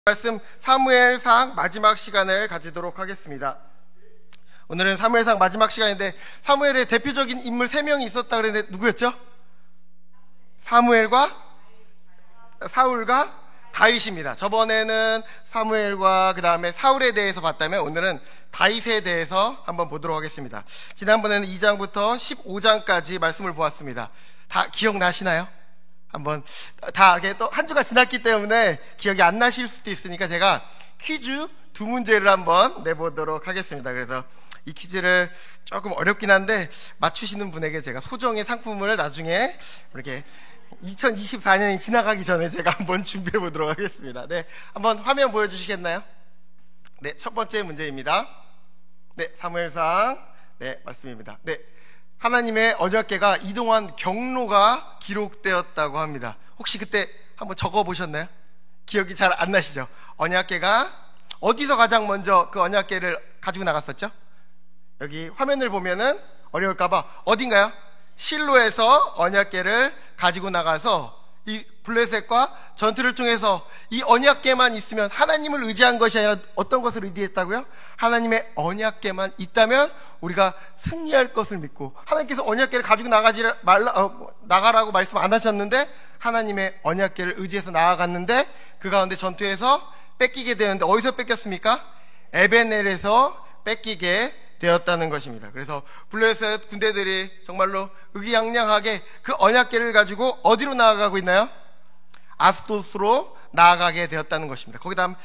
말씀 사무엘상 마지막 시간을 가지도록 하겠습니다. 오늘은 사무엘상 마지막 시간인데 사무엘의 대표적인 인물 3명이 있었다 그랬는데 누구였죠? 사무엘과 사울과 다윗입니다. 저번에는 사무엘과 그 다음에 사울에 대해서 봤다면 오늘은 다윗에 대해서 한번 보도록 하겠습니다. 지난번에는 2장부터 15장까지 말씀을 보았습니다. 다 기억나시나요? 한번 다 또 한 주가 지났기 때문에 기억이 안 나실 수도 있으니까 제가 퀴즈 2문제를 한번 내보도록 하겠습니다. 그래서 이 퀴즈를 조금 어렵긴 한데 맞추시는 분에게 제가 소정의 상품을 나중에 이렇게 2024년이 지나가기 전에 제가 한번 준비해 보도록 하겠습니다. 네, 한번 화면 보여주시겠나요? 네, 첫 번째 문제입니다. 네, 사무엘상 네, 말씀입니다. 네, 하나님의 언약궤가 이동한 경로가 기록되었다고 합니다. 혹시 그때 한번 적어보셨나요? 기억이 잘 안 나시죠? 언약궤가 어디서 가장 먼저 그 언약궤를 가지고 나갔었죠? 여기 화면을 보면은 어려울까봐 어딘가요? 실로에서 언약궤를 가지고 나가서 이 블레셋과 전투를 통해서 이 언약궤만 있으면, 하나님을 의지한 것이 아니라 어떤 것을 의지했다고요? 하나님의 언약궤만 있다면 우리가 승리할 것을 믿고, 하나님께서 언약궤를 가지고 나가라고 말씀 안 하셨는데 하나님의 언약궤를 의지해서 나아갔는데 그 가운데 전투에서 뺏기게 되는데 어디서 뺏겼습니까? 에베넬에서 뺏기게 되었다는 것입니다. 그래서 블레셋 군대들이 정말로 의기양양하게 그 언약궤를 가지고 어디로 나아가고 있나요? 아스돗으로 나아가게 되었다는 것입니다. 거기다 한번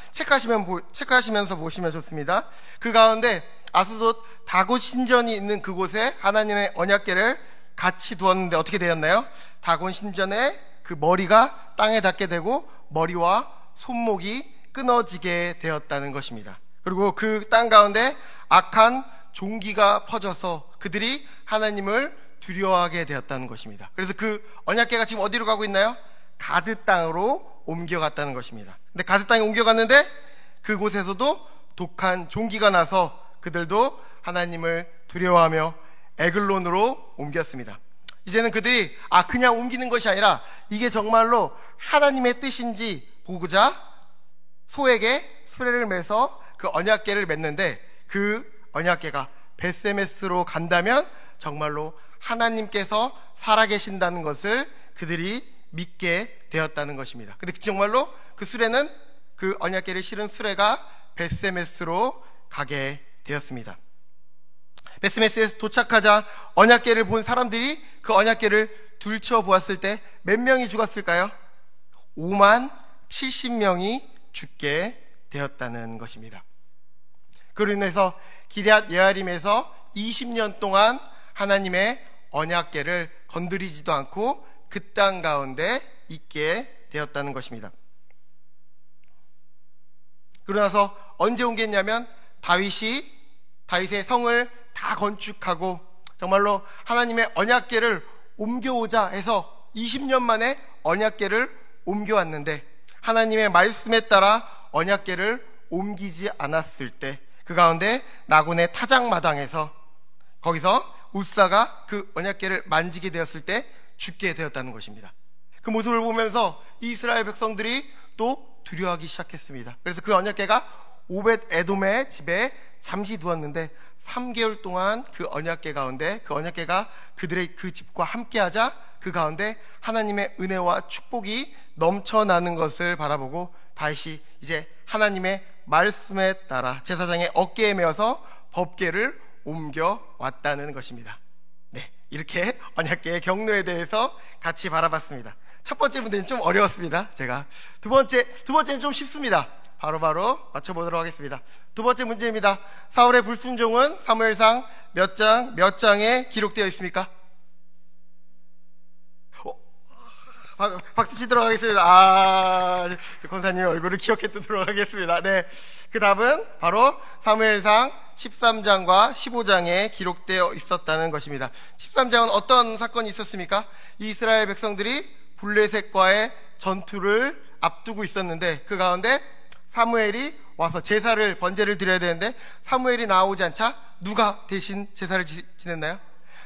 체크하시면서 보시면 좋습니다. 그 가운데 아스돗 다곤 신전이 있는 그곳에 하나님의 언약궤를 같이 두었는데 어떻게 되었나요? 다곤 신전의 그 머리가 땅에 닿게 되고 머리와 손목이 끊어지게 되었다는 것입니다. 그리고 그 땅 가운데 악한 종기가 퍼져서 그들이 하나님을 두려워하게 되었다는 것입니다. 그래서 그 언약궤가 지금 어디로 가고 있나요? 가드 땅으로 옮겨갔다는 것입니다. 근데 가드 땅에 옮겨갔는데 그곳에서도 독한 종기가 나서 그들도 하나님을 두려워하며 에글론으로 옮겼습니다. 이제는 그들이 그냥 옮기는 것이 아니라 이게 정말로 하나님의 뜻인지 보고자 소에게 수레를 매서 그 언약궤를 맸는데 그 언약궤가 벳세메스로 간다면 정말로 하나님께서 살아계신다는 것을 그들이 믿게 되었다는 것입니다. 근데 정말로 그 수레는, 그 언약궤를 실은 수레가 벳세메스로 가게 되었습니다. 벳세메스에 도착하자 언약궤를 본 사람들이 그 언약궤를 둘러보았을 때 몇 명이 죽었을까요? 5만 70명이 죽게 되었다는 것입니다. 그로 인해서 기럇 예아림에서 20년 동안 하나님의 언약궤를 건드리지도 않고 그 땅 가운데 있게 되었다는 것입니다. 그러고 나서 언제 옮겼냐면 다윗의 성을 다 건축하고 정말로 하나님의 언약궤를 옮겨오자 해서 20년 만에 언약궤를 옮겨왔는데 하나님의 말씀에 따라 언약궤를 옮기지 않았을 때 그 가운데 나곤의 타작마당에서 거기서 우사가 그 언약궤를 만지게 되었을 때 죽게 되었다는 것입니다. 그 모습을 보면서 이스라엘 백성들이 또 두려워하기 시작했습니다. 그래서 그 언약궤가 오벳 에돔의 집에 잠시 두었는데 3개월 동안 그 언약궤 가운데, 그 언약궤가 그들의 그 집과 함께하자 그 가운데 하나님의 은혜와 축복이 넘쳐나는 것을 바라보고 다윗이 이제 하나님의 말씀에 따라 제사장의 어깨에 메어서 법궤를 옮겨왔다는 것입니다. 네, 이렇게 언약궤의 경로에 대해서 같이 바라봤습니다. 첫 번째 문제는 좀 어려웠습니다. 제가 두 번째는 좀 쉽습니다. 바로 맞춰보도록 하겠습니다. 두 번째 문제입니다. 사울의 불순종은 사무엘상 몇 장에 기록되어 있습니까? 박수 치도록 하겠습니다. 권사님의 얼굴을 기억해 두도록 하겠습니다. 네, 그 답은 바로 사무엘상 13장과 15장에 기록되어 있었다는 것입니다. 13장은 어떤 사건이 있었습니까? 이스라엘 백성들이 블레셋과의 전투를 앞두고 있었는데 그 가운데 사무엘이 와서 번제를 드려야 되는데 사무엘이 나오지 않자 누가 대신 제사를 지냈나요?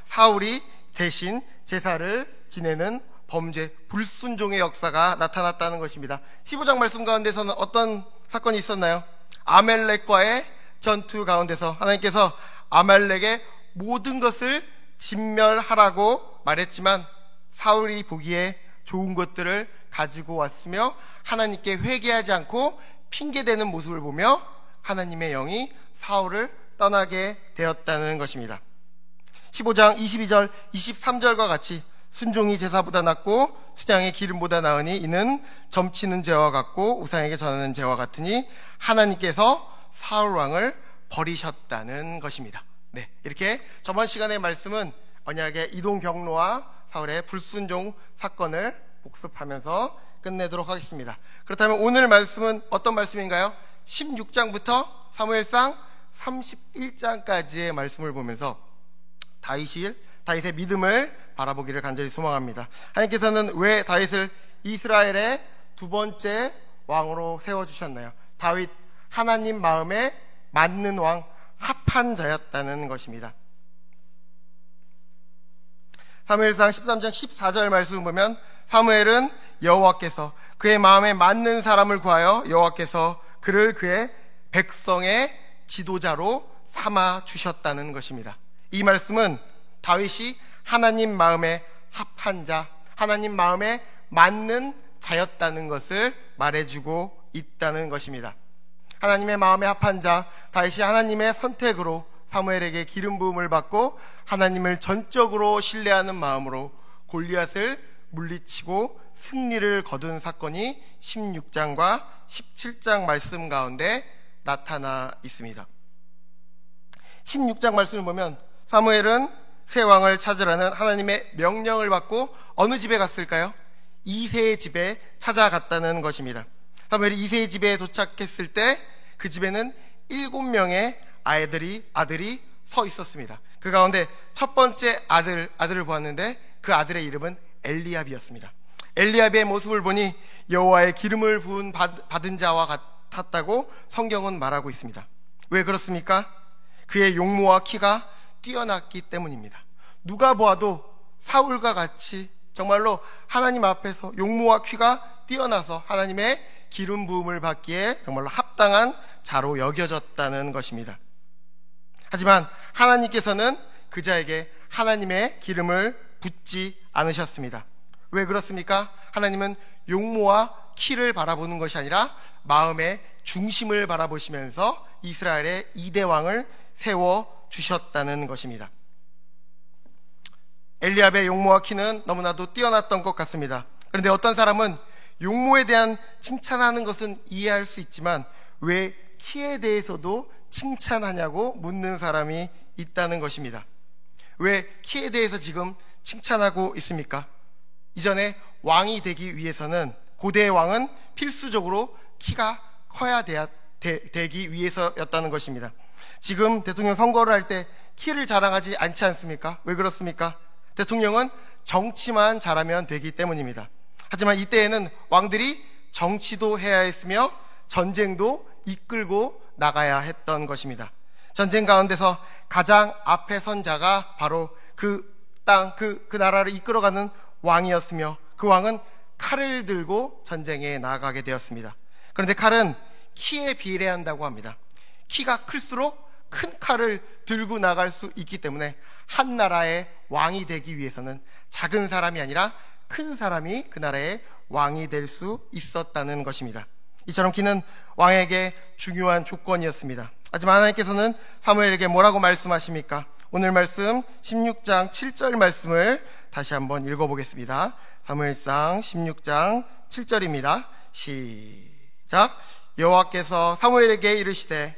사울이 대신 제사를 지내는 범죄, 불순종의 역사가 나타났다는 것입니다. 15장 말씀 가운데서는 어떤 사건이 있었나요? 아말렉과의 전투 가운데서 하나님께서 아말렉의 모든 것을 진멸하라고 말했지만 사울이 보기에 좋은 것들을 가지고 왔으며 하나님께 회개하지 않고 핑계대는 모습을 보며 하나님의 영이 사울을 떠나게 되었다는 것입니다. 15장 22절 23절과 같이 순종이 제사보다 낫고 수장의 기름보다 나으니 이는 점치는 죄와 같고 우상에게 전하는 죄와 같으니 하나님께서 사울 왕을 버리셨다는 것입니다. 네, 이렇게 저번 시간의 말씀은 언약의 이동 경로와 사울의 불순종 사건을 복습하면서 끝내도록 하겠습니다. 그렇다면 오늘 말씀은 어떤 말씀인가요? 16장부터 사무엘상 31장까지의 말씀을 보면서 다윗의 믿음을 바라보기를 간절히 소망합니다. 하나님께서는 왜 다윗을 이스라엘의 두 번째 왕으로 세워주셨나요? 다윗, 하나님 마음에 맞는 왕, 합한 자였다는 것입니다. 사무엘상 13장 14절 말씀을 보면 사무엘은 여호와께서 그의 마음에 맞는 사람을 구하여 여호와께서 그를 그의 백성의 지도자로 삼아 주셨다는 것입니다. 이 말씀은 다윗이 하나님 마음에 합한 자, 하나님 마음에 맞는 자였다는 것을 말해주고 있다는 것입니다. 하나님의 마음에 합한 자, 다윗이 하나님의 선택으로 사무엘에게 기름 부음을 받고 하나님을 전적으로 신뢰하는 마음으로 골리앗을 물리치고 승리를 거둔 사건이 16장과 17장 말씀 가운데 나타나 있습니다. 16장 말씀을 보면 사무엘은 새 왕을 찾으라는 하나님의 명령을 받고 어느 집에 갔을까요? 이새의 집에 찾아갔다는 것입니다. 사무엘이 이새의 집에 도착했을 때 그 집에는 7명의 아들이 서 있었습니다. 그 가운데 첫 번째 아들을 보았는데 그 아들의 이름은 엘리압이었습니다. 엘리압의 모습을 보니 여호와의 기름을 부은 받은 자와 같았다고 성경은 말하고 있습니다. 왜 그렇습니까? 그의 용모와 키가 뛰어났기 때문입니다. 누가 보아도 사울과 같이 정말로 하나님 앞에서 용모와 키가 뛰어나서 하나님의 기름 부음을 받기에 정말로 합당한 자로 여겨졌다는 것입니다. 하지만 하나님께서는 그 자에게 하나님의 기름을 붓지 않으셨습니다. 왜 그렇습니까? 하나님은 용모와 키를 바라보는 것이 아니라 마음의 중심을 바라보시면서 이스라엘의 2대 왕을 세워주셨다는 것입니다. 엘리압의 용모와 키는 너무나도 뛰어났던 것 같습니다. 그런데 어떤 사람은 용모에 대한 칭찬하는 것은 이해할 수 있지만 왜 키에 대해서도 칭찬하냐고 묻는 사람이 있다는 것입니다. 왜 키에 대해서 지금 칭찬하고 있습니까? 이전에 왕이 되기 위해서는 고대의 왕은 필수적으로 키가 커야 되기 위해서였다는 것입니다. 지금 대통령 선거를 할 때 키를 자랑하지 않지 않습니까? 왜 그렇습니까? 대통령은 정치만 잘하면 되기 때문입니다. 하지만 이때에는 왕들이 정치도 해야 했으며 전쟁도 이끌고 나가야 했던 것입니다. 전쟁 가운데서 가장 앞에 선 자가 바로 그 나라를 이끌어가는 왕이었으며 그 왕은 칼을 들고 전쟁에 나아가게 되었습니다. 그런데 칼은 키에 비례한다고 합니다. 키가 클수록 큰 칼을 들고 나갈 수 있기 때문에 한 나라의 왕이 되기 위해서는 작은 사람이 아니라 큰 사람이 그 나라의 왕이 될 수 있었다는 것입니다. 이처럼 키는 왕에게 중요한 조건이었습니다. 하지만 하나님께서는 사무엘에게 뭐라고 말씀하십니까? 오늘 말씀 16장 7절 말씀을 다시 한번 읽어보겠습니다. 사무엘상 16장 7절입니다. 시작. 여호와께서 사무엘에게 이르시되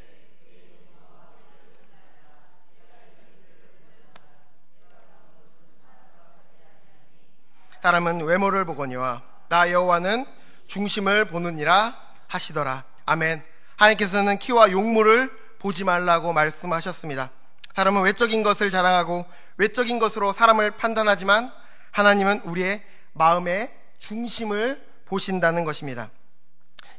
사람은 외모를 보거니와 나 여호와는 중심을 보느니라 하시더라. 아멘. 하나님께서는 키와 용모를 보지 말라고 말씀하셨습니다. 사람은 외적인 것을 자랑하고 외적인 것으로 사람을 판단하지만 하나님은 우리의 마음의 중심을 보신다는 것입니다.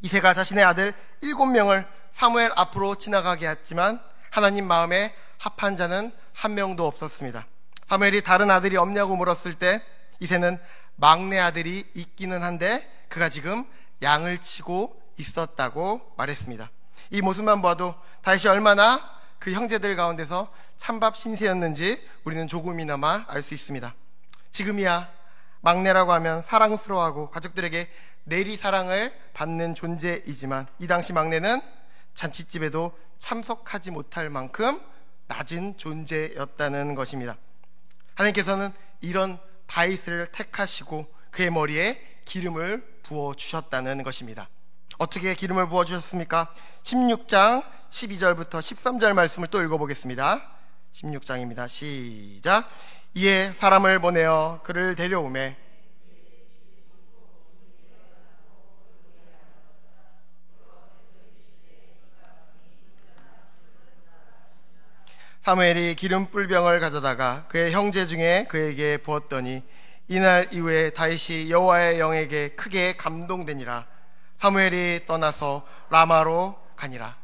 이새가 자신의 아들 7명을 사무엘 앞으로 지나가게 했지만 하나님 마음에 합한 자는 한 명도 없었습니다. 사무엘이 다른 아들이 없냐고 물었을 때 이새는 막내 아들이 있기는 한데 그가 지금 양을 치고 있었다고 말했습니다. 이 모습만 봐도 다윗이 얼마나 그 형제들 가운데서 찬밥 신세였는지 우리는 조금이나마 알 수 있습니다. 지금이야 막내라고 하면 사랑스러워하고 가족들에게 내리사랑을 받는 존재이지만 이 당시 막내는 잔칫집에도 참석하지 못할 만큼 낮은 존재였다는 것입니다. 하나님께서는 이런 다윗을 택하시고 그의 머리에 기름을 부어주셨다는 것입니다. 어떻게 기름을 부어주셨습니까? 16장 12절부터 13절 말씀을 또 읽어보겠습니다. 16장입니다. 시작. 이에 사람을 보내어 그를 데려오매 사무엘이 기름 뿔병을 가져다가 그의 형제 중에 그에게 부었더니 이날 이후에 다윗이 여호와의 영에게 크게 감동되니라. 사무엘이 떠나서 라마로 가니라.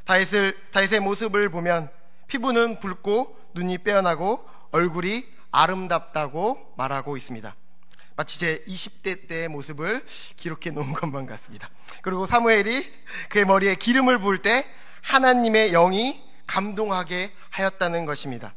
다윗의 모습을 보면 피부는 붉고 눈이 빼어나고 얼굴이 아름답다고 말하고 있습니다. 마치 제 20대 때의 모습을 기록해 놓은 것만 같습니다. 그리고 사무엘이 그의 머리에 기름을 부을 때 하나님의 영이 감동하게 하였다는 것입니다.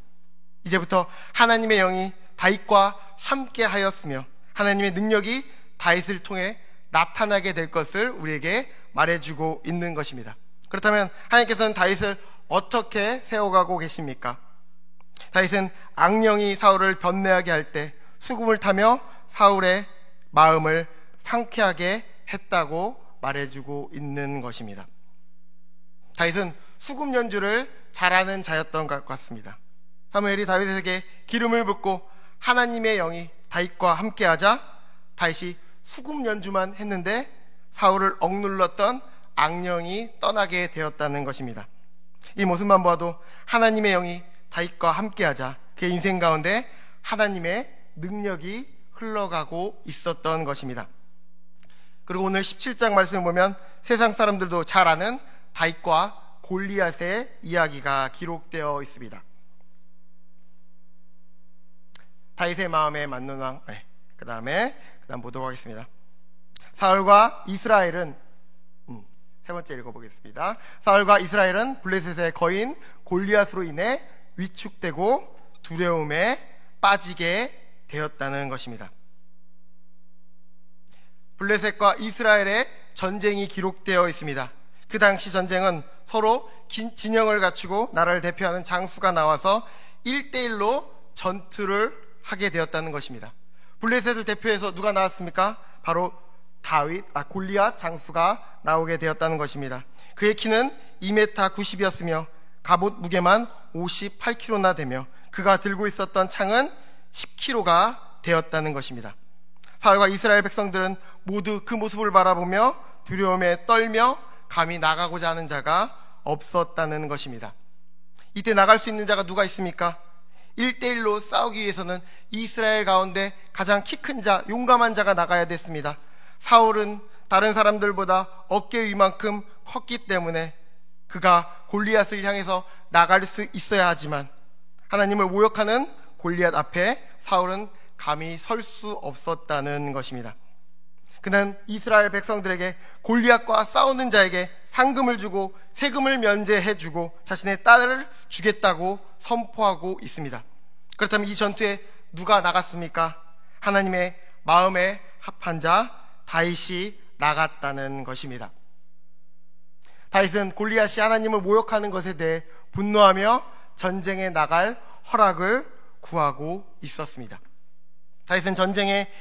이제부터 하나님의 영이 다윗과 함께 하였으며 하나님의 능력이 다윗을 통해 나타나게 될 것을 우리에게 말해주고 있는 것입니다. 그렇다면 하나님께서는 다윗을 어떻게 세워가고 계십니까? 다윗은 악령이 사울을 변뇌하게 할 때 수금을 타며 사울의 마음을 상쾌하게 했다고 말해주고 있는 것입니다. 다윗은 수금 연주를 잘하는 자였던 것 같습니다. 사무엘이 다윗에게 기름을 붓고 하나님의 영이 다윗과 함께하자 다윗이 수금 연주만 했는데 사울을 억눌렀던 악령이 떠나게 되었다는 것입니다. 이 모습만 보아도 하나님의 영이 다윗과 함께하자 그의 인생 가운데 하나님의 능력이 흘러가고 있었던 것입니다. 그리고 오늘 17장 말씀을 보면 세상 사람들도 잘 아는 다윗과 골리앗의 이야기가 기록되어 있습니다. 다윗의 마음에 맞는 왕, 그 다음 보도록 하겠습니다. 사울과 이스라엘은 세 번째 읽어보겠습니다. 사울과 이스라엘은 블레셋의 거인 골리앗으로 인해 위축되고 두려움에 빠지게 되었다는 것입니다. 블레셋과 이스라엘의 전쟁이 기록되어 있습니다. 그 당시 전쟁은 서로 진영을 갖추고 나라를 대표하는 장수가 나와서 1대1로 전투를 하게 되었다는 것입니다. 블레셋을 대표해서 누가 나왔습니까? 바로 골리앗 장수가 나오게 되었다는 것입니다. 그의 키는 2m 90이었으며 갑옷 무게만 58kg나 되며 그가 들고 있었던 창은 10kg가 되었다는 것입니다. 사울과 이스라엘 백성들은 모두 그 모습을 바라보며 두려움에 떨며 감히 나가고자 하는 자가 없었다는 것입니다. 이때 나갈 수 있는 자가 누가 있습니까? 1대1로 싸우기 위해서는 이스라엘 가운데 가장 키 큰 자, 용감한 자가 나가야 됐습니다. 사울은 다른 사람들보다 어깨 위만큼 컸기 때문에 그가 골리앗을 향해서 나갈 수 있어야 하지만 하나님을 모욕하는 골리앗 앞에 사울은 감히 설 수 없었다는 것입니다. 그는 이스라엘 백성들에게 골리앗과 싸우는 자에게 상금을 주고 세금을 면제해주고 자신의 딸을 주겠다고 선포하고 있습니다. 그렇다면 이 전투에 누가 나갔습니까? 하나님의 마음에 합한 자 다윗이 나갔다는 것입니다. 다윗은 골리앗이 하나님을 모욕하는 것에 대해 분노하며 전쟁에 나갈 허락을 구하고 있었습니다. 다윗은 전쟁에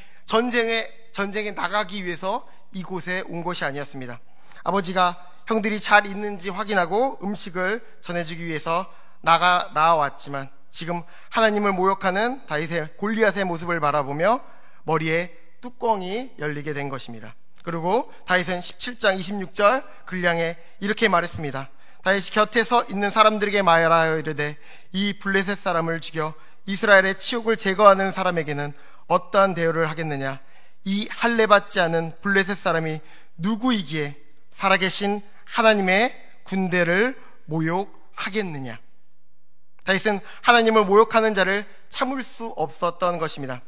나가기 위해서 이곳에 온 것이 아니었습니다. 아버지가 형들이 잘 있는지 확인하고 음식을 전해주기 위해서 나와왔지만 지금 하나님을 모욕하는 다윗의 골리앗의 모습을 바라보며 머리에 뚜껑이 열리게 된 것입니다. 그리고 다윗은 17장 26절 그를 향해 이렇게 말했습니다. 다윗이 곁에 서 있는 사람들에게 말하여 이르되 이 블레셋 사람을 죽여 이스라엘의 치욕을 제거하는 사람에게는 어떠한 대우를 하겠느냐? 이 할례 받지 않은 블레셋 사람이 누구이기에 살아계신 하나님의 군대를 모욕하겠느냐? 다윗은 하나님을 모욕하는 자를 참을 수 없었던 것입니다.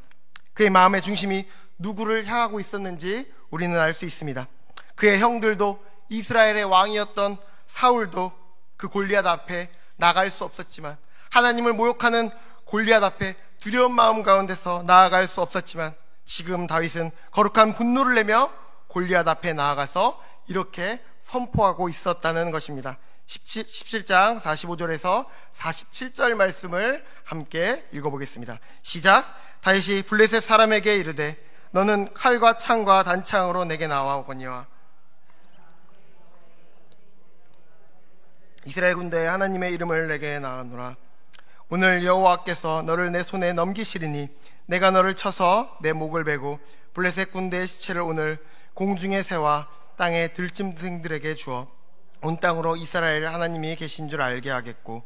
그의 마음의 중심이 누구를 향하고 있었는지 우리는 알 수 있습니다. 그의 형들도 이스라엘의 왕이었던 사울도 그 골리앗 앞에 나갈 수 없었지만, 하나님을 모욕하는 골리앗 앞에 두려운 마음 가운데서 나아갈 수 없었지만, 지금 다윗은 거룩한 분노를 내며 골리앗 앞에 나아가서 이렇게 선포하고 있었다는 것입니다. 17장 45절에서 47절 말씀을 함께 읽어보겠습니다. 시작. 다윗이 블레셋 사람에게 이르되 너는 칼과 창과 단창으로 내게 나와오거니와 이스라엘 군대의 하나님의 이름을 내게 나누라. 오늘 여호와께서 너를 내 손에 넘기시리니 내가 너를 쳐서 내 목을 베고 블레셋 군대의 시체를 오늘 공중의 새와 땅의 들짐승들에게 주어 온 땅으로 이스라엘 하나님이 계신 줄 알게 하겠고,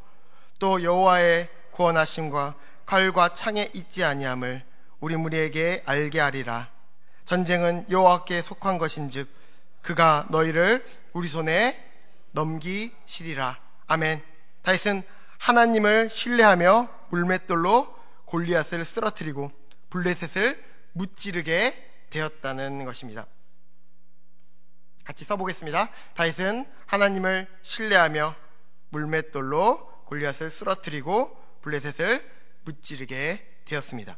또 여호와의 구원하심과 칼과 창에 있지 아니함을 우리 무리에게 알게 하리라. 전쟁은 여호와께 속한 것인즉 그가 너희를 우리 손에 넘기시리라. 아멘. 다윗은 하나님을 신뢰하며 물맷돌로 골리앗을 쓰러뜨리고 블레셋을 무찌르게 되었다는 것입니다. 같이 써보겠습니다. 다윗은 하나님을 신뢰하며 물맷돌로 골리앗을 쓰러뜨리고 블레셋을 무찌르게 되었습니다.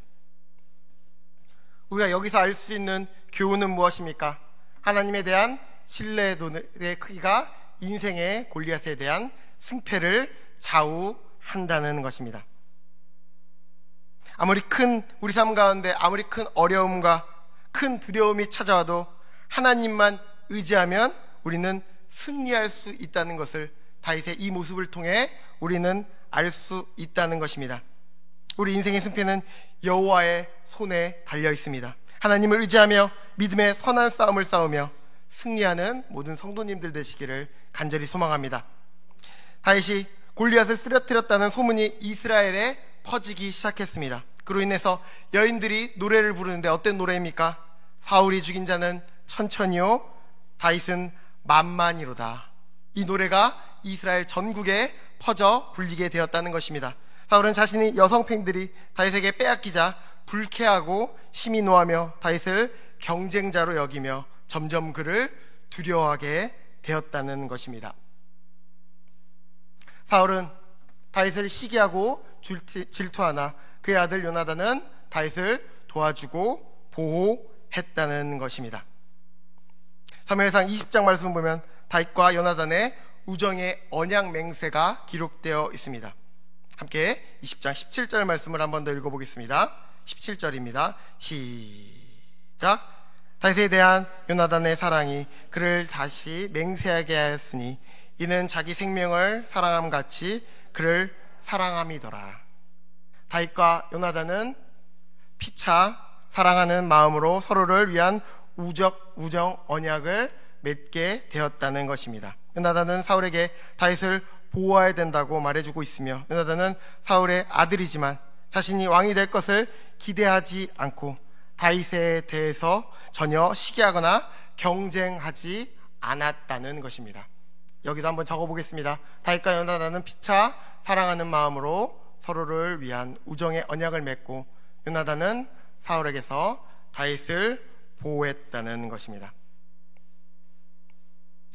우리가 여기서 알 수 있는 교훈은 무엇입니까? 하나님에 대한 신뢰도의 크기가 인생의 골리앗에 대한 승패를 좌우한다는 것입니다. 아무리 큰 우리 삶 가운데 아무리 큰 어려움과 큰 두려움이 찾아와도 하나님만 의지하면 우리는 승리할 수 있다는 것을 다윗의 이 모습을 통해 우리는 알 수 있다는 것입니다. 우리 인생의 승패는 여호와의 손에 달려 있습니다. 하나님을 의지하며 믿음의 선한 싸움을 싸우며 승리하는 모든 성도님들 되시기를 간절히 소망합니다. 다윗이 골리앗을 쓰러뜨렸다는 소문이 이스라엘에 퍼지기 시작했습니다. 그로 인해서 여인들이 노래를 부르는데 어떤 노래입니까? 사울이 죽인 자는 천천히요 다윗은 만만이로다. 이 노래가 이스라엘 전국에 퍼져 불리게 되었다는 것입니다. 사울은 자신의 여성 팬들이 다윗에게 빼앗기자 불쾌하고 심히 노하며 다윗을 경쟁자로 여기며 점점 그를 두려워하게 되었다는 것입니다. 사울은 다윗을 시기하고 질투하나 그의 아들 요나단은 다윗을 도와주고 보호했다는 것입니다. 사무엘상 20장 말씀 보면 다윗과 요나단의 우정의 언약 맹세가 기록되어 있습니다. 함께 20장 17절 말씀을 한 번 더 읽어보겠습니다. 17절입니다. 시작. 다윗에 대한 요나단의 사랑이 그를 다시 맹세하게 하였으니 이는 자기 생명을 사랑함 같이 그를 사랑함이더라. 다윗과 요나단은 피차 사랑하는 마음으로 서로를 위한 우정 언약을 맺게 되었다는 것입니다. 요나단은 사울에게 다윗을 보호해야 된다고 말해주고 있으며, 요나단은 사울의 아들이지만 자신이 왕이 될 것을 기대하지 않고 다윗에 대해서 전혀 시기하거나 경쟁하지 않았다는 것입니다. 여기도 한번 적어보겠습니다. 다윗과 요나단은 피차 사랑하는 마음으로 서로를 위한 우정의 언약을 맺고, 요나단은 사울에게서 다윗을 보호했다는 것입니다.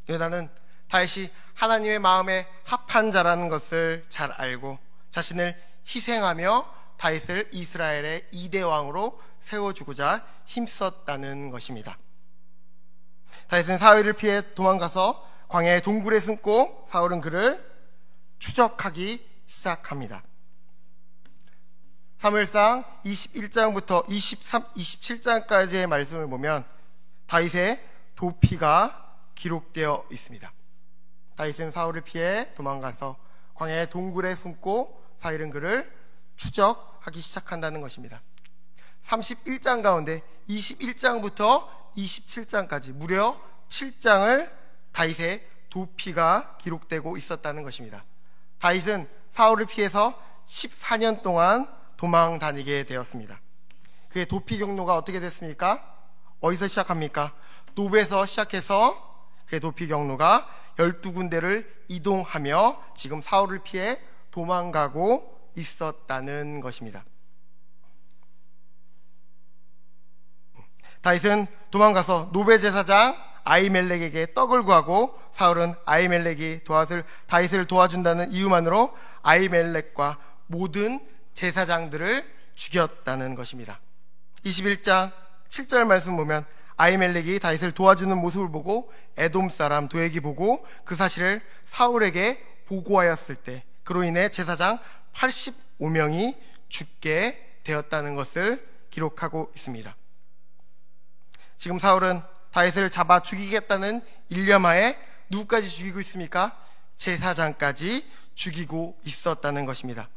요나단은 다윗이 하나님의 마음에 합한 자라는 것을 잘 알고 자신을 희생하며 다윗을 이스라엘의 2대 왕으로 세워주고자 힘썼다는 것입니다. 다윗은 사울을 피해 도망가서 광야의 동굴에 숨고 사울은 그를 추적하기 시작합니다. 사무엘상 21장부터 27장까지의 말씀을 보면 다윗의 도피가 기록되어 있습니다. 다윗은 사울을 피해 도망가서 광야의 동굴에 숨고 사울은 그를 추적하기 시작한다는 것입니다. 31장 가운데 21장부터 27장까지 무려 7장을 다윗의 도피가 기록되고 있었다는 것입니다. 다윗은 사울을 피해서 14년 동안 도망 다니게 되었습니다. 그의 도피 경로가 어떻게 됐습니까? 어디서 시작합니까? 노베에서 시작해서 그의 도피 경로가 12군데를 이동하며 지금 사울을 피해 도망가고 있었다는 것입니다. 다윗은 도망가서 노베 제사장 아히멜렉에게 떡을 구하고 사울은 아히멜렉이 다윗을 도와준다는 이유만으로 아히멜렉과 모든 제사장들을 죽였다는 것입니다. 21장 7절 말씀 보면 아히멜렉이 다윗을 도와주는 모습을 보고 에돔 사람 도액이 보고 그 사실을 사울에게 보고하였을 때 그로 인해 제사장 85명이 죽게 되었다는 것을 기록하고 있습니다. 지금 사울은 다윗을 잡아 죽이겠다는 일념하에 누구까지 죽이고 있습니까? 제사장까지 죽이고 있었다는 것입니다.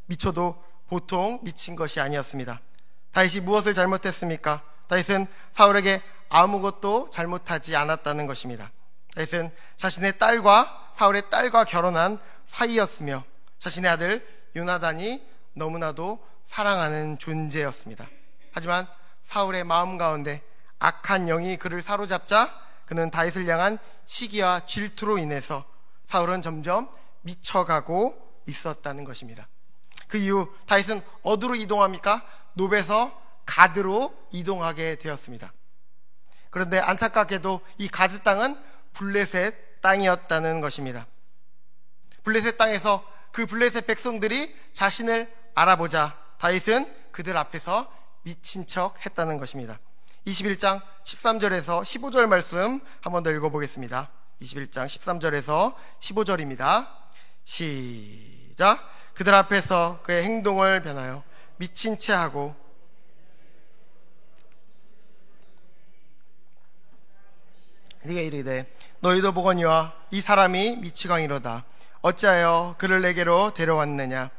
미쳐도 보통 미친 것이 아니었습니다. 다윗이 무엇을 잘못했습니까? 다윗은 사울에게 아무것도 잘못하지 않았다는 것입니다. 다윗은 자신의 딸과 사울의 딸과 결혼한 사이였으며 자신의 아들 요나단이 너무나도 사랑하는 존재였습니다. 하지만 사울의 마음 가운데 악한 영이 그를 사로잡자 그는 다윗을 향한 시기와 질투로 인해서 사울은 점점 미쳐가고 있었다는 것입니다. 그 이후 다윗은 어디로 이동합니까? 노베에서 가드로 이동하게 되었습니다. 그런데 안타깝게도 이 가드 땅은 블레셋 땅이었다는 것입니다. 블레셋 땅에서 그 블레셋 백성들이 자신을 알아보자 다윗은 그들 앞에서 미친 척 했다는 것입니다. 21장 13절에서 15절 말씀 한 번 더 읽어보겠습니다. 21장 13절에서 15절입니다. 시작. 그들 앞에서 그의 행동을 변하여 미친 채 하고 네가 이르되 너희도 보거니와 이 사람이 미치광이로다. 어찌하여 그를 내게로 데려왔느냐?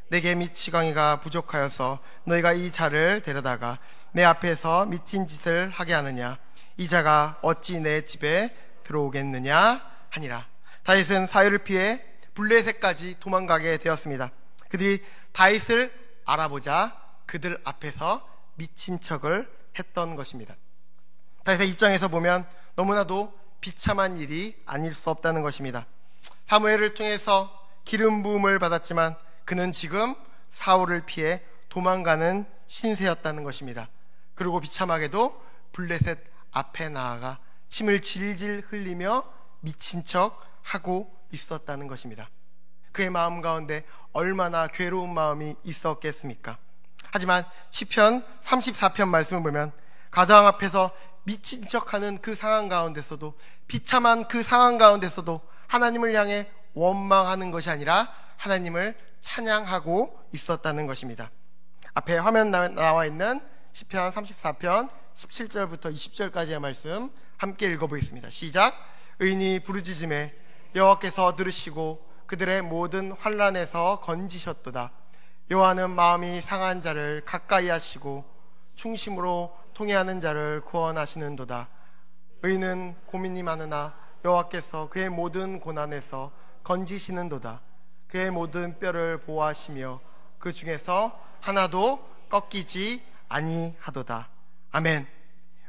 내게 미치광이가 부족하여서 너희가 이 자를 데려다가 내 앞에서 미친 짓을 하게 하느냐? 이 자가 어찌 내 집에 들어오겠느냐 하니라. 다윗은 사울을 피해 블레셋까지 도망가게 되었습니다. 그들이 다윗을 알아보자 그들 앞에서 미친 척을 했던 것입니다. 다윗의 입장에서 보면 너무나도 비참한 일이 아닐 수 없다는 것입니다. 사무엘을 통해서 기름 부음을 받았지만 그는 지금 사울을 피해 도망가는 신세였다는 것입니다. 그리고 비참하게도 블레셋 앞에 나아가 침을 질질 흘리며 미친 척 하고 있었다는 것입니다. 그의 마음 가운데 얼마나 괴로운 마음이 있었겠습니까? 하지만 시편 34편 말씀을 보면 가드왕 앞에서 미친 척하는 그 상황 가운데서도 비참한 그 상황 가운데서도 하나님을 향해 원망하는 것이 아니라 하나님을 찬양하고 있었다는 것입니다. 앞에 화면 나와 있는 시편 34편 17절부터 20절까지의 말씀 함께 읽어보겠습니다. 시작. 의인이 부르짖음에 여호와께서 들으시고 그들의 모든 환난에서 건지셨도다. 여호와는 마음이 상한 자를 가까이 하시고 충심으로 통회하는 자를 구원하시는도다. 의인은 고민이 많으나 여호와께서 그의 모든 고난에서 건지시는도다. 그의 모든 뼈를 보호하시며 그 중에서 하나도 꺾이지 아니하도다. 아멘.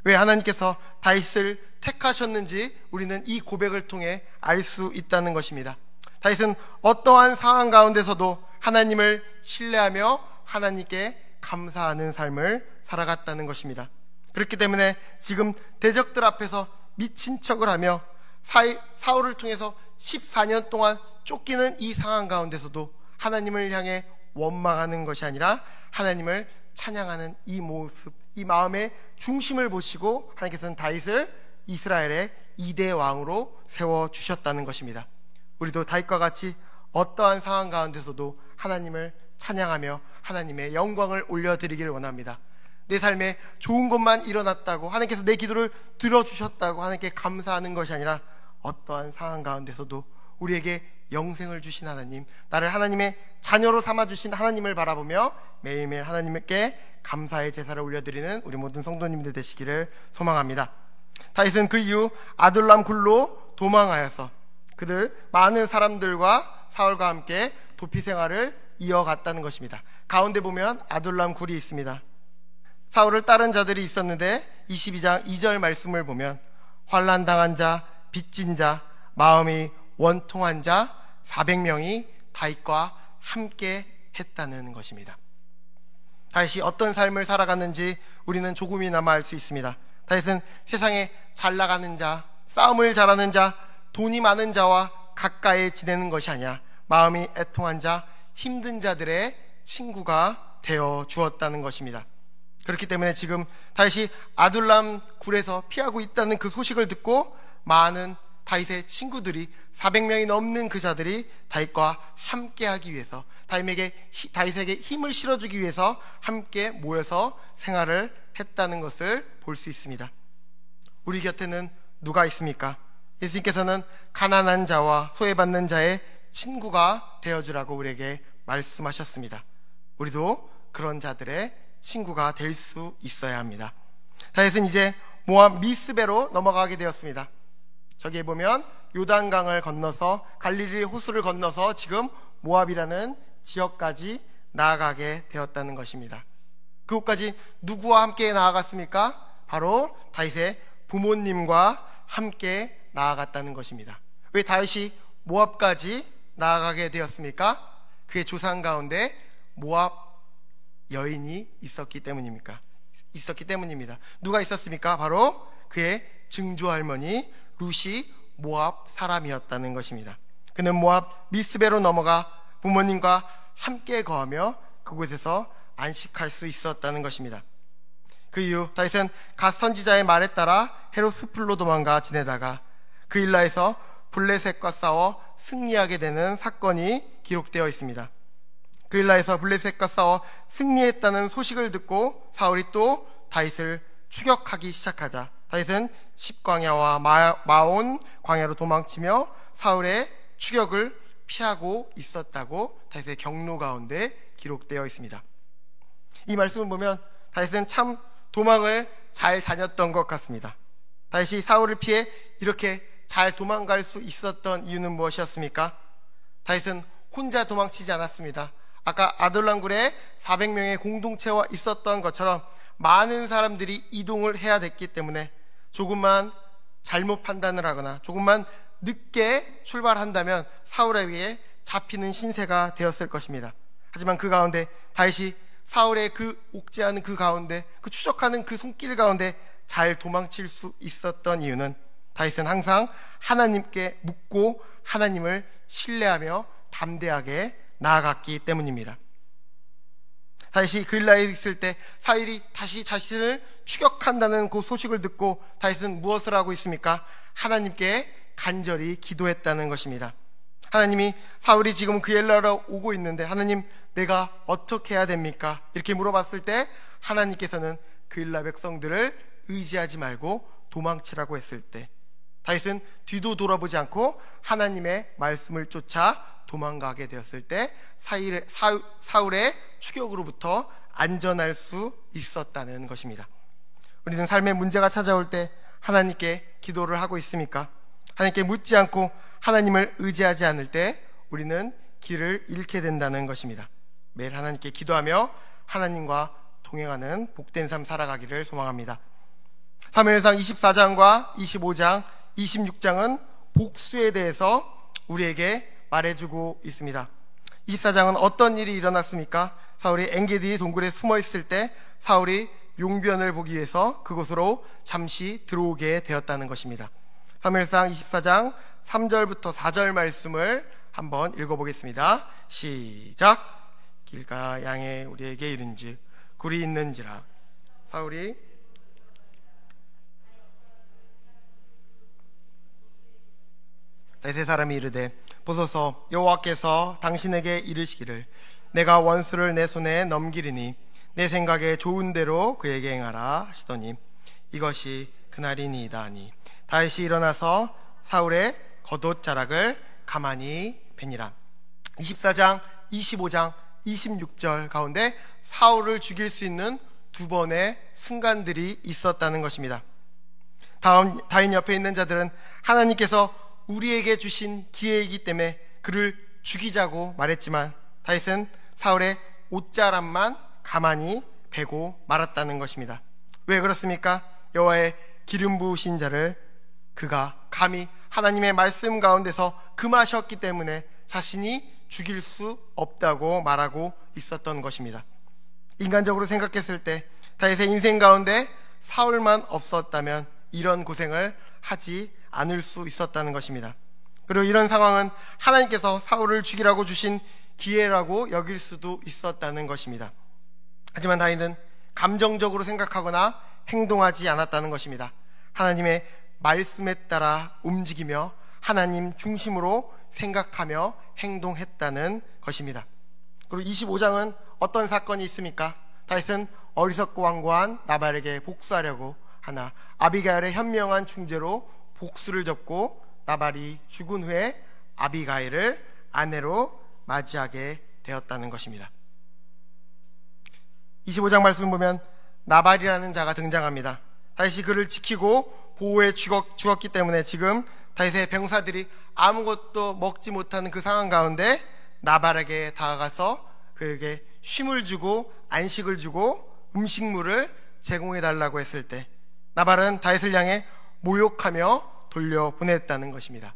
왜 하나님께서 다윗을 택하셨는지 우리는 이 고백을 통해 알 수 있다는 것입니다. 다윗은 어떠한 상황 가운데서도 하나님을 신뢰하며 하나님께 감사하는 삶을 살아갔다는 것입니다. 그렇기 때문에 지금 대적들 앞에서 미친 척을 하며 사울을 통해서 14년 동안 쫓기는 이 상황 가운데서도 하나님을 향해 원망하는 것이 아니라 하나님을 찬양하는 이 모습, 이 마음의 중심을 보시고 하나님께서는 다윗을 이스라엘의 2대 왕으로 세워주셨다는 것입니다. 우리도 다윗과 같이 어떠한 상황 가운데서도 하나님을 찬양하며 하나님의 영광을 올려드리기를 원합니다. 내 삶에 좋은 것만 일어났다고 하나님께서 내 기도를 들어주셨다고 하나님께 감사하는 것이 아니라 어떠한 상황 가운데서도 우리에게 영생을 주신 하나님, 나를 하나님의 자녀로 삼아주신 하나님을 바라보며 매일매일 하나님께 감사의 제사를 올려드리는 우리 모든 성도님들 되시기를 소망합니다. 다윗은 그 이후 아둘람 굴로 도망하여서 그들 많은 사람들과 사울과 함께 도피 생활을 이어갔다는 것입니다. 가운데 보면 아둘람 굴이 있습니다. 사울을 따른 자들이 있었는데 22장 2절 말씀을 보면 환난당한 자, 빚진 자, 마음이 원통한 자 400명이 다윗과 함께 했다는 것입니다. 다윗이 어떤 삶을 살아갔는지 우리는 조금이나마 알 수 있습니다. 다윗은 세상에 잘 나가는 자, 싸움을 잘하는 자, 돈이 많은 자와 가까이 지내는 것이 아니라 마음이 애통한 자, 힘든 자들의 친구가 되어 주었다는 것입니다. 그렇기 때문에 지금 다윗이 아둘람 굴에서 피하고 있다는 그 소식을 듣고 많은 다윗의 친구들이 400명이 넘는 그 자들이 다윗과 함께하기 위해서 다윗에게 힘을 실어주기 위해서 함께 모여서 생활을 했다는 것을 볼 수 있습니다. 우리 곁에는 누가 있습니까? 예수님께서는 가난한 자와 소외받는 자의 친구가 되어주라고 우리에게 말씀하셨습니다. 우리도 그런 자들의 친구가 될 수 있어야 합니다. 다윗은 이제 모압 미스베로 넘어가게 되었습니다. 저기에 보면 요단강을 건너서 갈릴리 호수를 건너서 지금 모압이라는 지역까지 나아가게 되었다는 것입니다. 그곳까지 누구와 함께 나아갔습니까? 바로 다윗의 부모님과 함께 나아갔다는 것입니다. 왜 다윗이 모압까지 나아가게 되었습니까? 그의 조상 가운데 모압 여인이 있었기 때문입니다. 누가 있었습니까? 바로 그의 증조할머니 룻이 모압 사람이었다는 것입니다. 그는 모압 미스베로 넘어가 부모님과 함께 거하며 그곳에서 안식할 수 있었다는 것입니다. 그 이후 다윗은 갓 선지자의 말에 따라 헤롯 숲으로 도망가 지내다가 그 일라에서 블레셋과 싸워 승리하게 되는 사건이 기록되어 있습니다. 그 일라에서 블레셋과 싸워 승리했다는 소식을 듣고 사울이 또 다윗을 추격하기 시작하자 다윗은 십광야와 마온 광야로 도망치며 사울의 추격을 피하고 있었다고 다윗의 경로 가운데 기록되어 있습니다. 이 말씀을 보면 다윗은 참 도망을 잘 다녔던 것 같습니다. 다윗이 사울을 피해 이렇게 잘 도망갈 수 있었던 이유는 무엇이었습니까? 다윗은 혼자 도망치지 않았습니다. 아까 아둘람굴에 400명의 공동체와 있었던 것처럼 많은 사람들이 이동을 해야 됐기 때문에 조금만 잘못 판단을 하거나 조금만 늦게 출발한다면 사울에게 잡히는 신세가 되었을 것입니다. 하지만 그 가운데 다윗이 사울의 그 옥죄하는 그 가운데 그 추적하는 그 손길 가운데 잘 도망칠 수 있었던 이유는 다윗은 항상 하나님께 묻고 하나님을 신뢰하며 담대하게 나아갔기 때문입니다. 다윗이 그 일라에 있을 때 사울이 다시 자신을 추격한다는 그 소식을 듣고 다윗은 무엇을 하고 있습니까? 하나님께 간절히 기도했다는 것입니다. 하나님이 사울이 지금 그 엘라로 오고 있는데 하나님 내가 어떻게 해야 됩니까? 이렇게 물어봤을 때 하나님께서는 그 엘라 백성들을 의지하지 말고 도망치라고 했을 때 다윗은 뒤도 돌아보지 않고 하나님의 말씀을 쫓아 도망가게 되었을 때 사울의 추격으로부터 안전할 수 있었다는 것입니다. 우리는 삶의 문제가 찾아올 때 하나님께 기도를 하고 있습니까? 하나님께 묻지 않고 하나님을 의지하지 않을 때 우리는 길을 잃게 된다는 것입니다. 매일 하나님께 기도하며 하나님과 동행하는 복된 삶 살아가기를 소망합니다. 사무엘상 24장과 25장, 26장은 복수에 대해서 우리에게 말해주고 있습니다. 24장은 어떤 일이 일어났습니까? 사울이 엔게디 동굴에 숨어 있을 때 사울이 용변을 보기 위해서 그곳으로 잠시 들어오게 되었다는 것입니다. 사무엘상 24장 3절부터 4절 말씀을 한번 읽어보겠습니다. 시작. 길가 양에 우리에게 이른즉 굴이 있는지라. 사울이 다윗의 사람이 이르되 보소서 여호와께서 당신에게 이르시기를 내가 원수를 내 손에 넘기리니 내 생각에 좋은 대로 그에게 행하라 하시더니 이것이 그날이니이다 하니 다윗이 일어나서 사울의 겉옷자락을 가만히 베니라. 24장, 25장, 26절 가운데 사울을 죽일 수 있는 두 번의 순간들이 있었다는 것입니다. 다음 다윗 옆에 있는 자들은 하나님께서 우리에게 주신 기회이기 때문에 그를 죽이자고 말했지만 다윗은 사울의 옷자락만 가만히 베고 말았다는 것입니다. 왜 그렇습니까? 여호와의 기름 부으신 자를 그가 감히 하나님의 말씀 가운데서 금하셨기 때문에 자신이 죽일 수 없다고 말하고 있었던 것입니다. 인간적으로 생각했을 때 다윗의 인생 가운데 사울만 없었다면 이런 고생을 하지 않을 수 있었다는 것입니다. 그리고 이런 상황은 하나님께서 사울을 죽이라고 주신 기회라고 여길 수도 있었다는 것입니다. 하지만 다윗은 감정적으로 생각하거나 행동하지 않았다는 것입니다. 하나님의 말씀에 따라 움직이며 하나님 중심으로 생각하며 행동했다는 것입니다. 그리고 25장은 어떤 사건이 있습니까? 다윗은 어리석고 완고한 나발에게 복수하려고 하나 아비가일의 현명한 중재로 복수를 접고 나발이 죽은 후에 아비가일을 아내로 맞이하게 되었다는 것입니다. 25장 말씀 보면 나발이라는 자가 등장합니다. 다윗이 그를 지키고 보호해 주었기 때문에 지금 다윗의 병사들이 아무것도 먹지 못하는 그 상황 가운데 나발에게 다가가서 그에게 쉼을 주고 안식을 주고 음식물을 제공해 달라고 했을 때 나발은 다윗을 향해 모욕하며 돌려보냈다는 것입니다.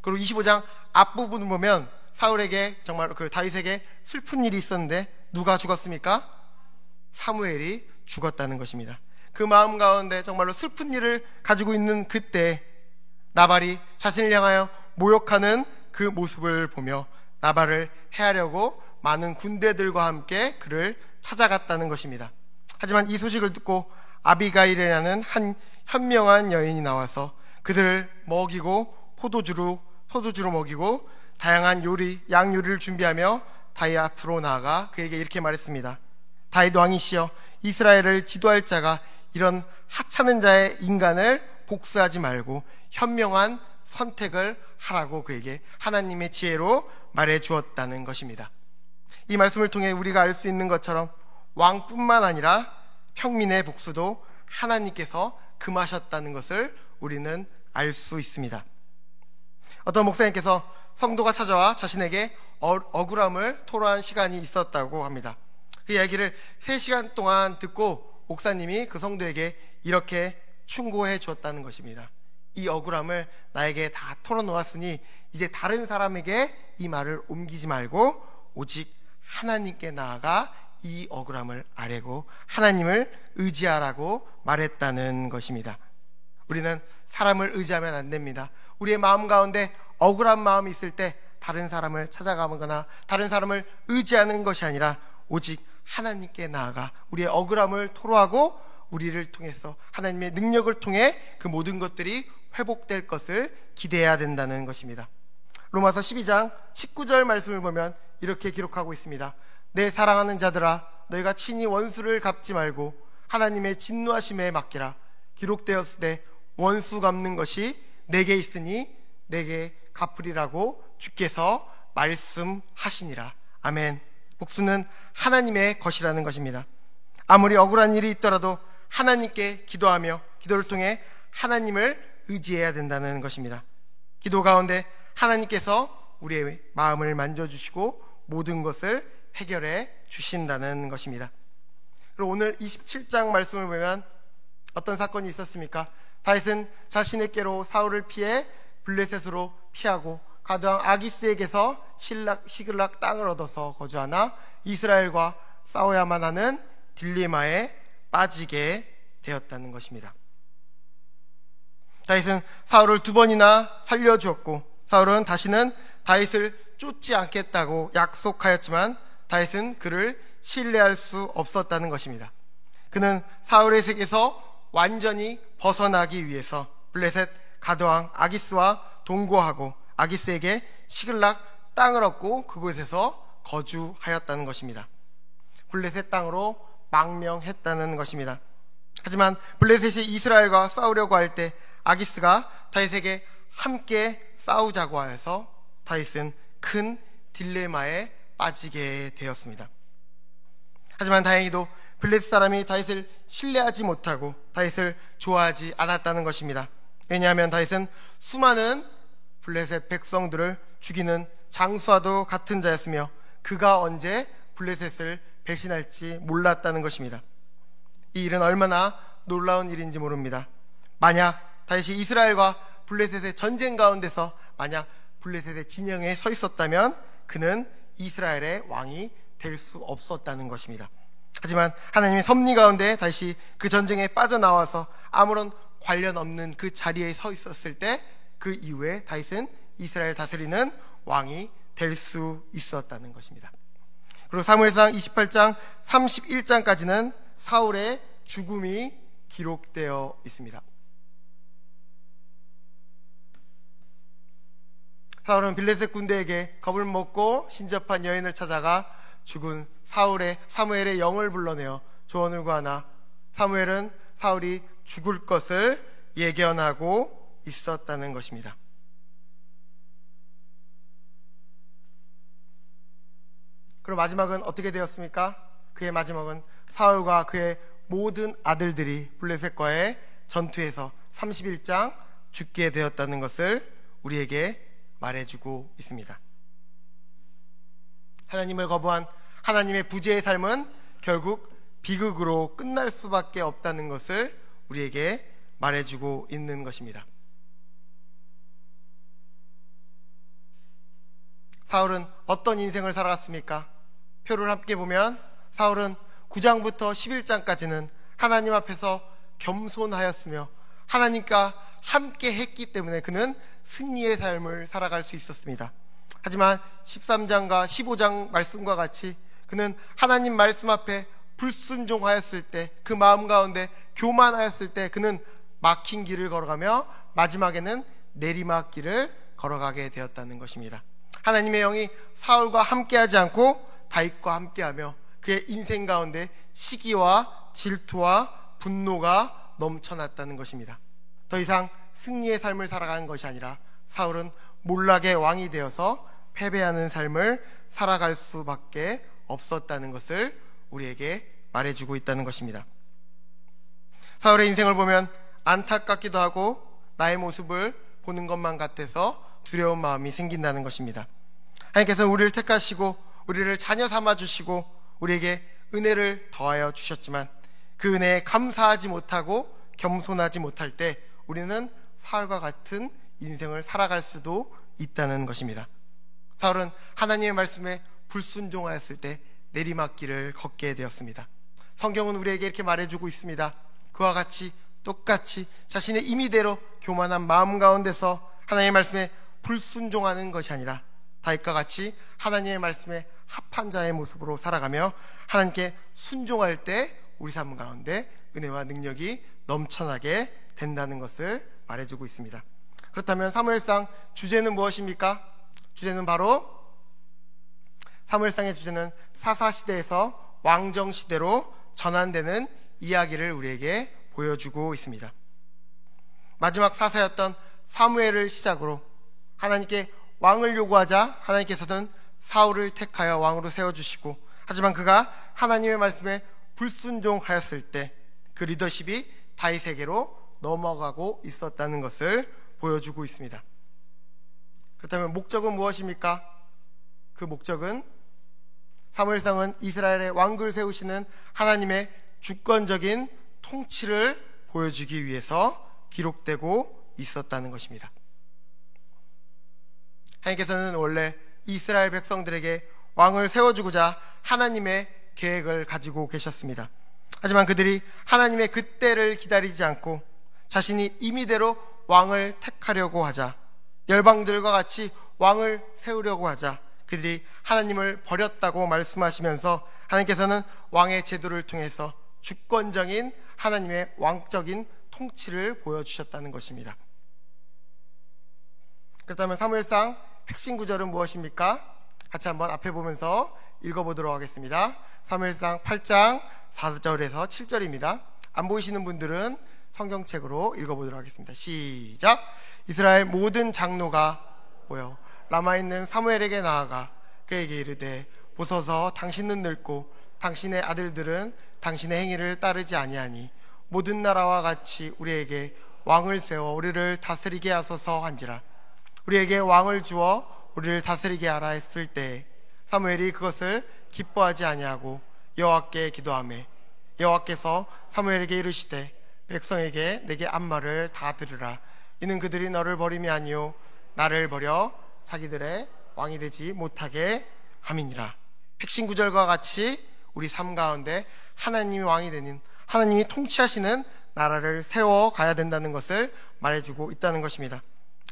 그리고 25장 앞부분을 보면 사울에게 정말 다윗에게 슬픈 일이 있었는데 누가 죽었습니까? 사무엘이 죽었다는 것입니다. 그 마음 가운데 정말로 슬픈 일을 가지고 있는 그때 나발이 자신을 향하여 모욕하는 그 모습을 보며 나발을 해하려고 많은 군대들과 함께 그를 찾아갔다는 것입니다. 하지만 이 소식을 듣고 아비가일이라는 한 현명한 여인이 나와서 그들을 먹이고 포도주로 먹이고 다양한 양요리를 준비하며 다윗 앞으로 나아가 그에게 이렇게 말했습니다. 다윗 왕이시여, 이스라엘을 지도할 자가 이런 하찮은 자의 인간을 복수하지 말고 현명한 선택을 하라고 그에게 하나님의 지혜로 말해 주었다는 것입니다. 이 말씀을 통해 우리가 알 수 있는 것처럼 왕뿐만 아니라 평민의 복수도 하나님께서 금하셨다는 것을 우리는 알 수 있습니다. 어떤 목사님께서 성도가 찾아와 자신에게 억울함을 토로한 시간이 있었다고 합니다. 그 이야기를 3시간 동안 듣고 목사님이 그 성도에게 이렇게 충고해 주었다는 것입니다. 이 억울함을 나에게 다 털어놓았으니 이제 다른 사람에게 이 말을 옮기지 말고 오직 하나님께 나아가 이 억울함을 아뢰고 하나님을 의지하라고 말했다는 것입니다. 우리는 사람을 의지하면 안 됩니다. 우리의 마음 가운데 억울한 마음이 있을 때 다른 사람을 찾아가거나 다른 사람을 의지하는 것이 아니라 오직 하나님께 나아가 우리의 억울함을 토로하고 우리를 통해서 하나님의 능력을 통해 그 모든 것들이 회복될 것을 기대해야 된다는 것입니다. 로마서 12장 19절 말씀을 보면 이렇게 기록하고 있습니다. 내 사랑하는 자들아, 너희가 친히 원수를 갚지 말고 하나님의 진노하심에 맡기라. 기록되었을 때 원수 갚는 것이 내게 있으니 내게 갚으리라고 주께서 말씀하시니라. 아멘. 복수는 하나님의 것이라는 것입니다. 아무리 억울한 일이 있더라도 하나님께 기도하며 기도를 통해 하나님을 의지해야 된다는 것입니다. 기도 가운데 하나님께서 우리의 마음을 만져주시고 모든 것을 해결해 주신다는 것입니다. 그리고 오늘 27장 말씀을 보면 어떤 사건이 있었습니까? 다윗은 자신의께로 사울을 피해 블레셋으로 피하고 가드왕 아기스에게서 시글락 땅을 얻어서 거주하나 이스라엘과 싸워야만 하는 딜레마에 빠지게 되었다는 것입니다. 다윗은 사울을 2번이나 살려주었고 사울은 다시는 다윗을 쫓지 않겠다고 약속하였지만 다윗은 그를 신뢰할 수 없었다는 것입니다. 그는 사울의 세계에서 완전히 벗어나기 위해서 블레셋 가드왕 아기스와 동거하고 아기스에게 시글락 땅을 얻고 그곳에서 거주하였다는 것입니다. 블레셋 땅으로 망명했다는 것입니다. 하지만 블레셋이 이스라엘과 싸우려고 할 때 아기스가 다윗에게 함께 싸우자고 하여서 다윗은 큰 딜레마에 빠지게 되었습니다. 하지만 다행히도 블레셋 사람이 다윗을 신뢰하지 못하고 다윗을 좋아하지 않았다는 것입니다. 왜냐하면 다윗은 수많은 블레셋 백성들을 죽이는 장수와도 같은 자였으며 그가 언제 블레셋을 배신할지 몰랐다는 것입니다. 이 일은 얼마나 놀라운 일인지 모릅니다. 만약 다윗이 이스라엘과 블레셋의 전쟁 가운데서 만약 블레셋의 진영에 서 있었다면 그는 이스라엘의 왕이 될 수 없었다는 것입니다. 하지만 하나님의 섭리 가운데 다시 그 전쟁에 빠져나와서 아무런 관련 없는 그 자리에 서 있었을 때 그 이후에 다윗은 이스라엘 다스리는 왕이 될 수 있었다는 것입니다. 그리고 사무엘상 28장 31장까지는 사울의 죽음이 기록되어 있습니다. 사울은 블레셋 군대에게 겁을 먹고 신접한 여인을 찾아가 죽은 사무엘의 영을 불러내어 조언을 구하나 사무엘은 사울이 죽을 것을 예견하고 있었다는 것입니다. 그리고 마지막은 어떻게 되었습니까? 그의 마지막은 사울과 그의 모든 아들들이 블레셋과의 전투에서 31장 죽게 되었다는 것을 우리에게 말해주고 있습니다. 하나님을 거부한 하나님의 부재의 삶은 결국 비극으로 끝날 수밖에 없다는 것을 우리에게 말해주고 있는 것입니다. 사울은 어떤 인생을 살아갔습니까? 표를 함께 보면 사울은 9장부터 11장까지는 하나님 앞에서 겸손하였으며 하나님과 함께 했기 때문에 그는 승리의 삶을 살아갈 수 있었습니다. 하지만 13장과 15장 말씀과 같이 그는 하나님 말씀 앞에 불순종하였을 때, 그 마음 가운데 교만하였을 때 그는 막힌 길을 걸어가며 마지막에는 내리막길을 걸어가게 되었다는 것입니다. 하나님의 영이 사울과 함께하지 않고 다윗과 함께하며 그의 인생 가운데 시기와 질투와 분노가 넘쳐났다는 것입니다. 더 이상 승리의 삶을 살아가는 것이 아니라 사울은 몰락의 왕이 되어서 패배하는 삶을 살아갈 수밖에 없었다는 것을 우리에게 말해주고 있다는 것입니다. 사울의 인생을 보면 안타깝기도 하고 나의 모습을 보는 것만 같아서 두려운 마음이 생긴다는 것입니다. 하나님께서 우리를 택하시고 우리를 자녀 삼아 주시고 우리에게 은혜를 더하여 주셨지만 그 은혜에 감사하지 못하고 겸손하지 못할 때 우리는 사울과 같은 인생을 살아갈 수도 있다는 것입니다. 사울은 하나님의 말씀에 불순종하였을 때 내리막길을 걷게 되었습니다. 성경은 우리에게 이렇게 말해주고 있습니다. 그와 같이 똑같이 자신의 임의대로 교만한 마음 가운데서 하나님의 말씀에 불순종하는 것이 아니라 다윗과 같이 하나님의 말씀에 합한 자의 모습으로 살아가며 하나님께 순종할 때 우리 삶 가운데 은혜와 능력이 넘쳐나게 된다는 것을 말해주고 있습니다. 그렇다면 사무엘상 주제는 무엇입니까? 주제는 바로 사무엘상의 주제는 사사시대에서 왕정시대로 전환되는 이야기를 우리에게 보여주고 있습니다. 마지막 사사였던 사무엘을 시작으로 하나님께 왕을 요구하자 하나님께서는 사울을 택하여 왕으로 세워주시고, 하지만 그가 하나님의 말씀에 불순종하였을 때 그 리더십이 다윗에게로 넘어가고 있었다는 것을 보여주고 있습니다. 그렇다면 목적은 무엇입니까? 그 목적은 사무엘상은 이스라엘의 왕을 세우시는 하나님의 주권적인 통치를 보여주기 위해서 기록되고 있었다는 것입니다. 하나님께서는 원래 이스라엘 백성들에게 왕을 세워주고자 하나님의 계획을 가지고 계셨습니다. 하지만 그들이 하나님의 그 때를 기다리지 않고 자신이 임의대로 왕을 택하려고 하자, 열방들과 같이 왕을 세우려고 하자 그들이 하나님을 버렸다고 말씀하시면서 하나님께서는 왕의 제도를 통해서 주권적인 하나님의 왕적인 통치를 보여주셨다는 것입니다. 그렇다면 사무엘상 핵심 구절은 무엇입니까? 같이 한번 앞에 보면서 읽어보도록 하겠습니다. 사무엘상 8장 4절에서 7절입니다. 안 보이시는 분들은 성경책으로 읽어보도록 하겠습니다. 시작! 이스라엘 모든 장로가 모여 라마에 있는 사무엘에게 나아가 그에게 이르되, 보소서 당신은 늙고 당신의 아들들은 당신의 행위를 따르지 아니하니 모든 나라와 같이 우리에게 왕을 세워 우리를 다스리게 하소서 한지라. 우리에게 왕을 주어 우리를 다스리게 하라 했을 때 사무엘이 그것을 기뻐하지 아니하고 여호와께 기도하매 여호와께서 사무엘에게 이르시되, 백성에게 내게 한 말을 다 들으라. 이는 그들이 너를 버림이 아니요 나를 버려 자기들의 왕이 되지 못하게 함이니라. 핵심 구절과 같이 우리 삶 가운데 하나님이 왕이 되는, 하나님이 통치하시는 나라를 세워가야 된다는 것을 말해주고 있다는 것입니다.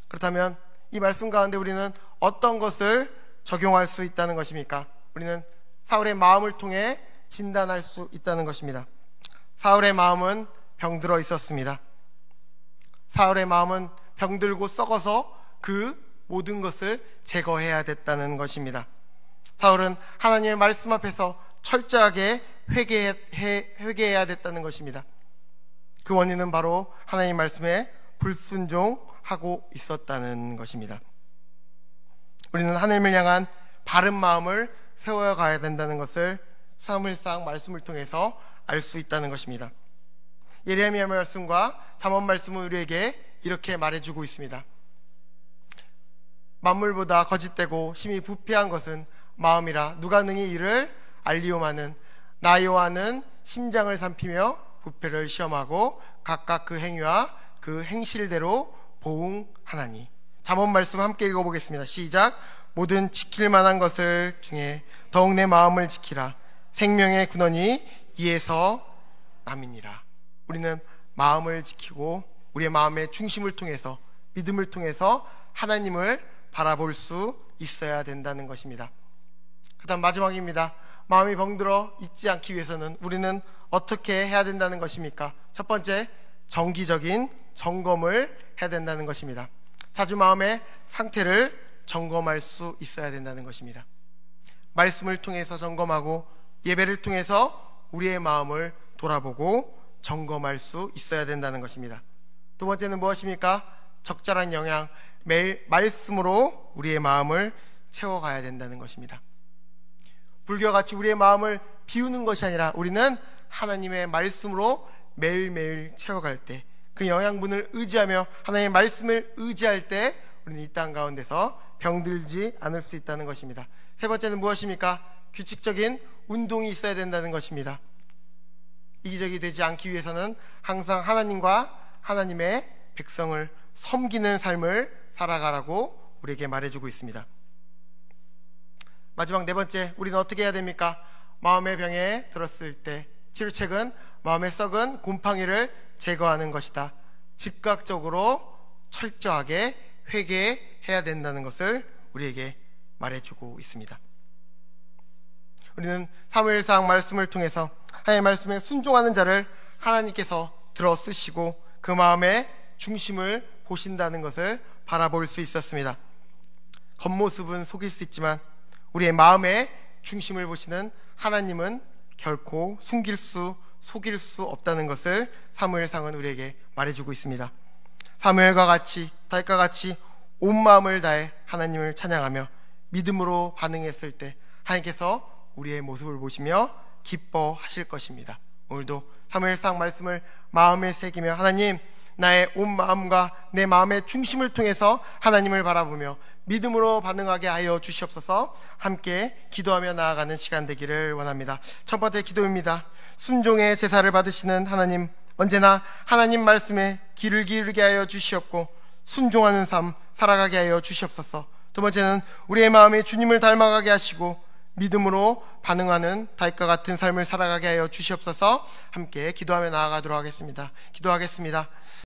그렇다면 이 말씀 가운데 우리는 어떤 것을 적용할 수 있다는 것입니까? 우리는 사울의 마음을 통해 진단할 수 있다는 것입니다. 사울의 마음은 병들어 있었습니다. 사울의 마음은 병들고 썩어서 그 모든 것을 제거해야 됐다는 것입니다. 사울은 하나님의 말씀 앞에서 철저하게 회개해야 됐다는 것입니다. 그 원인은 바로 하나님 말씀에 불순종하고 있었다는 것입니다. 우리는 하나님을 향한 바른 마음을 세워가야 된다는 것을 사무엘상 말씀을 통해서 알 수 있다는 것입니다. 예레미야 말씀과 잠언 말씀은 우리에게 이렇게 말해주고 있습니다. 만물보다 거짓되고 심히 부패한 것은 마음이라 누가 능히 이를 알리오마는 나 여호와는 심장을 살피며 부패를 시험하고 각각 그 행위와 그 행실대로 보응하나니. 잠언 말씀 함께 읽어보겠습니다. 시작. 모든 지킬 만한 것을 중에 더욱 내 마음을 지키라. 생명의 근원이 이에서 남이니라. 우리는 마음을 지키고 우리의 마음의 중심을 통해서, 믿음을 통해서 하나님을 바라볼 수 있어야 된다는 것입니다. 그 다음 마지막입니다. 마음이 병들어 있지 않기 위해서는 우리는 어떻게 해야 된다는 것입니까? 첫 번째, 정기적인 점검을 해야 된다는 것입니다. 자주 마음의 상태를 점검할 수 있어야 된다는 것입니다. 말씀을 통해서 점검하고 예배를 통해서 우리의 마음을 돌아보고 점검할 수 있어야 된다는 것입니다. 두 번째는 무엇입니까? 적절한 영양, 매일 말씀으로 우리의 마음을 채워가야 된다는 것입니다. 불교같이 우리의 마음을 비우는 것이 아니라 우리는 하나님의 말씀으로 매일매일 채워갈 때, 그 영양분을 의지하며 하나님의 말씀을 의지할 때 우리는 이 땅 가운데서 병들지 않을 수 있다는 것입니다. 세 번째는 무엇입니까? 규칙적인 운동이 있어야 된다는 것입니다. 이기적이 되지 않기 위해서는 항상 하나님과 하나님의 백성을 섬기는 삶을 살아가라고 우리에게 말해주고 있습니다. 마지막 네 번째, 우리는 어떻게 해야 됩니까? 마음의 병에 들었을 때 치료책은 마음에 썩은 곰팡이를 제거하는 것이다. 즉각적으로 철저하게 회개해야 된다는 것을 우리에게 말해주고 있습니다. 우리는 사무엘상 말씀을 통해서 하나님의 말씀에 순종하는 자를 하나님께서 들어 쓰시고 그 마음의 중심을 보신다는 것을 바라볼 수 있었습니다. 겉모습은 속일 수 있지만 우리의 마음의 중심을 보시는 하나님은 결코 속일 수 없다는 것을 사무엘상은 우리에게 말해주고 있습니다. 사무엘과 같이, 다윗과 같이 온 마음을 다해 하나님을 찬양하며 믿음으로 반응했을 때 하나님께서 우리의 모습을 보시며 기뻐하실 것입니다. 오늘도 사무엘상 말씀을 마음에 새기며 하나님, 나의 온 마음과 내 마음의 중심을 통해서 하나님을 바라보며 믿음으로 반응하게 하여 주시옵소서. 함께 기도하며 나아가는 시간 되기를 원합니다. 첫 번째 기도입니다. 순종의 제사를 받으시는 하나님, 언제나 하나님 말씀에 귀를 기울이게 하여 주시옵고 순종하는 삶 살아가게 하여 주시옵소서. 두 번째는 우리의 마음이 주님을 닮아가게 하시고 믿음으로 반응하는 다윗과 같은 삶을 살아가게 하여 주시옵소서. 함께 기도하며 나아가도록 하겠습니다. 기도하겠습니다.